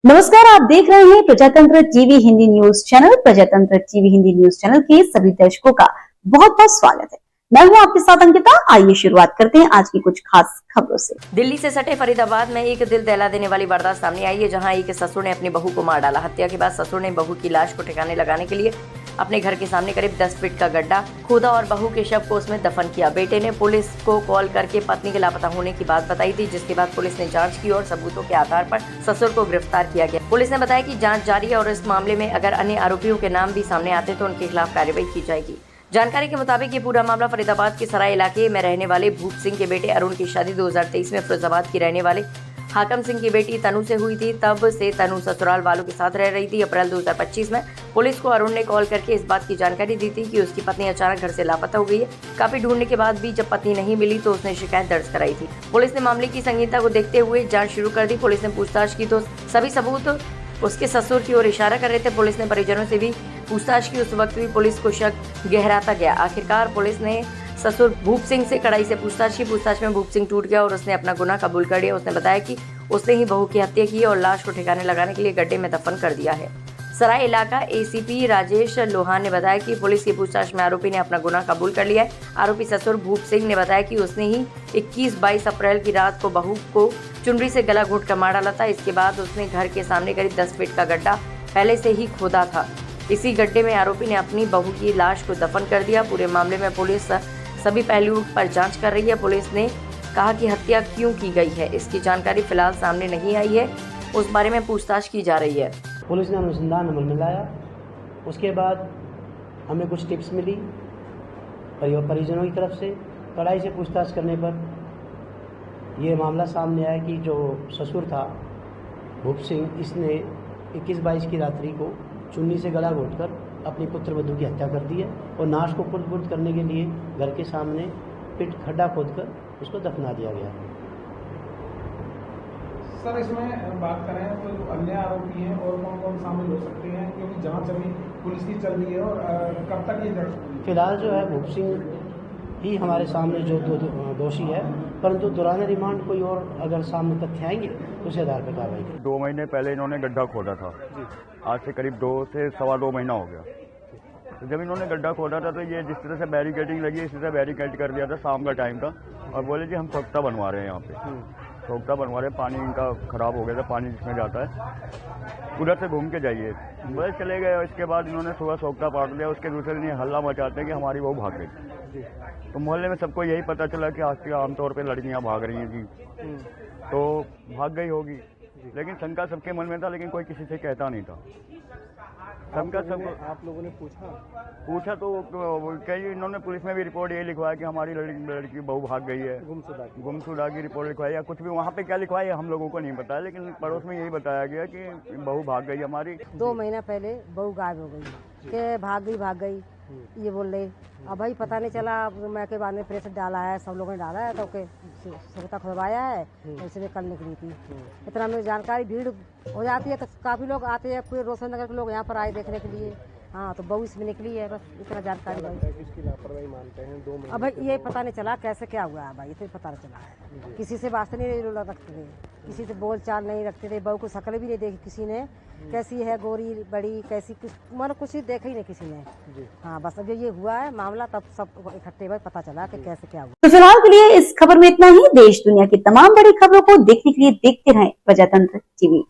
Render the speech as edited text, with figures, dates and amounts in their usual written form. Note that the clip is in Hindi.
नमस्कार, आप देख रहे हैं प्रजातंत्र टीवी हिंदी न्यूज चैनल। प्रजातंत्र टीवी हिंदी न्यूज चैनल के सभी दर्शकों का बहुत बहुत स्वागत है। मैं हूं आपके साथ अंकिता। आइए शुरुआत करते हैं आज की कुछ खास खबरों से। दिल्ली से सटे फरीदाबाद में एक दिल दहला देने वाली वारदात सामने आई है, जहां एक ससुर ने अपनी बहू को मार डाला। हत्या के बाद ससुर ने बहू की लाश को ठिकाने लगाने के लिए अपने घर के सामने करीब 10 फीट का गड्ढा खोदा और बहू के शव को उसमें दफन किया। बेटे ने पुलिस को कॉल करके पत्नी के लापता होने की बात बताई थी, जिसके बाद पुलिस ने जांच की और सबूतों के आधार पर ससुर को गिरफ्तार किया गया। पुलिस ने बताया कि जांच जारी है और इस मामले में अगर अन्य आरोपियों के नाम भी सामने आते तो उनके खिलाफ कार्रवाई की जाएगी। जानकारी के मुताबिक ये पूरा मामला फरीदाबाद के सराय इलाके में रहने वाले भूप सिंह के बेटे अरुण की शादी 2023 में फिरोजाबाद की रहने वाले हाकम सिंह की बेटी तनु से हुई थी। तब से तनु ससुराल वालों के साथ रह रही थी। अप्रैल 2025 में पुलिस को अरुण ने कॉल करके इस बात की जानकारी दी थी कि उसकी पत्नी अचानक घर से लापता हो गई है। काफी ढूंढने के बाद भी जब पत्नी नहीं मिली तो उसने शिकायत दर्ज कराई थी। पुलिस ने मामले की संगीनता को देखते हुए जांच शुरू कर दी। पुलिस ने पूछताछ की तो सभी सबूत उसके ससुर की ओर इशारा कर रहे थे। पुलिस ने परिजनों से भी पूछताछ की। उस वक्त भी पुलिस को शक गहराता गया। आखिरकार पुलिस ने ससुर भूप सिंह से कड़ाई से पूछताछ की। पूछताछ में भूप सिंह टूट गया और उसने अपना गुनाह कबूल कर लिया। उसने बताया कि उसने ही बहू की हत्या की और लाश को ठिकाने लगाने के लिए गड्ढे में दफन कर दिया है। सराय इलाका एसीपी राजेश लोहान ने बताया कि पुलिस की पूछताछ में आरोपी ने अपना गुनाह कबूल कर लिया है। आरोपी ससुर भूप सिंह ने बताया कि उसने ही 21-22 अप्रैल की रात को बहू को चुनरी से गला घोंट कर मार डाला था। इसके बाद उसने घर के सामने करीब 10 फीट का गड्ढा पहले से ही खोदा था। इसी गड्ढे में आरोपी ने अपनी बहू की लाश को दफन कर दिया। पूरे मामले में पुलिस सभी पहलुओं पर जांच कर रही है। पुलिस ने कहा कि हत्या क्यों की गई है, इसकी जानकारी फिलहाल सामने नहीं आई है। उस बारे में पूछताछ की जा रही है। पुलिस ने अनुसंधान अमल में लाया। उसके बाद हमें कुछ टिप्स मिली परिजनों की तरफ से। कड़ाई से पूछताछ करने पर यह मामला सामने आया कि जो ससुर था भूप सिंह, इसने 21-22 की रात्रि को चुन्नी से गला घोंटकर अपनी पुत्र वधू की हत्या कर दी है और नाश को कुर्द करने के लिए घर के सामने पिट खड्डा खोदकर उसको दफना दिया गया। सर, इसमें बात करें तो जो अन्य आरोपी हैं और कौन कौन शामिल हो सकते हैं, क्योंकि जांच अभी पुलिस की चल रही है और कब तक ये जांच? फिलहाल जो है भूप सिंह ही हमारे सामने जो दोषी है, परंतु दौरान रिमांड कोई और अगर सामने तथ्य आएंगे तो उस आधार पर कार्रवाई करेंगे। 2 महीने पहले इन्होंने गड्ढा खोदा था। आज से करीब 2 से सवा 2 महीना हो गया। तो जब इन्होंने गड्ढा खोदा था तो ये जिस तरह से बैरिकेडिंग लगी इसी तरह बैरिकेड कर दिया था। शाम का टाइम था और बोले जी हम सोख्ता बनवा रहे हैं, यहाँ पे सोख्ता बनवा रहे हैं, पानी इनका खराब हो गया था, पानी जिसमें जाता है उधर से घूम के जाइए। बस चले गए। इसके बाद इन्होंने सुबह सोख्ता पाट दिया। उसके दूसरे दिन ये हल्ला मचाते हैं कि हमारी बहू भाग गई। तो मोहल्ले में सबको यही पता चला कि आज आमतौर पर लड़कियाँ भाग रही हैं जी, तो भाग गई होगी। लेकिन शंका सबके मन में था, लेकिन कोई किसी से कहता नहीं था। शंका सब आप लोगों ने पूछा तो कई इन्होंने पुलिस में भी रिपोर्ट ये लिखवाया कि हमारी लड़की बहू भाग गई है, गुमशुदा की रिपोर्ट लिखवाई या कुछ भी। वहाँ पे क्या लिखवाई है हम लोगों को नहीं बताया, लेकिन पड़ोस में यही बताया गया कि बहू भाग गई हमारी। 2 महीना पहले बहू गायब हो गई के भाग गई ये बोल रहे। अब भाई पता नहीं चला। मैं के बाद में प्रेस डाला है, सब लोगों ने डाला है तो सोता खुलवाया है, इसलिए कल निकली थी। इतना में जानकारी भीड़ हो जाती है तो काफ़ी लोग आते हैं, पूरे रोशन नगर के लोग यहाँ पर आए देखने के लिए। हाँ, तो बहू इसमें निकली है, बस इतना जानकारी भाई। किसकी लापरवाही मानते हैं? 2 महीने अब भाई ये पता नहीं चला कैसे क्या हुआ है भाई, इतना पता नहीं चला है। किसी से वास्ते नहीं रखते थे, किसी से बोल चाल नहीं रखते थे। बहू को शक्ल भी नहीं देखी किसी ने, कैसी है, गोरी बड़ी कैसी, मतलब कुछ ही देखा ही नहीं किसी ने। हाँ, बस अब ये हुआ है मामला, तब सब इकट्ठे भाई पता चला कि कैसे क्या हुआ। तो फिलहाल के लिए इस खबर में इतना ही। देश दुनिया की तमाम बड़ी खबरों को देखने के लिए देखते रहें प्रजातंत्र टीवी।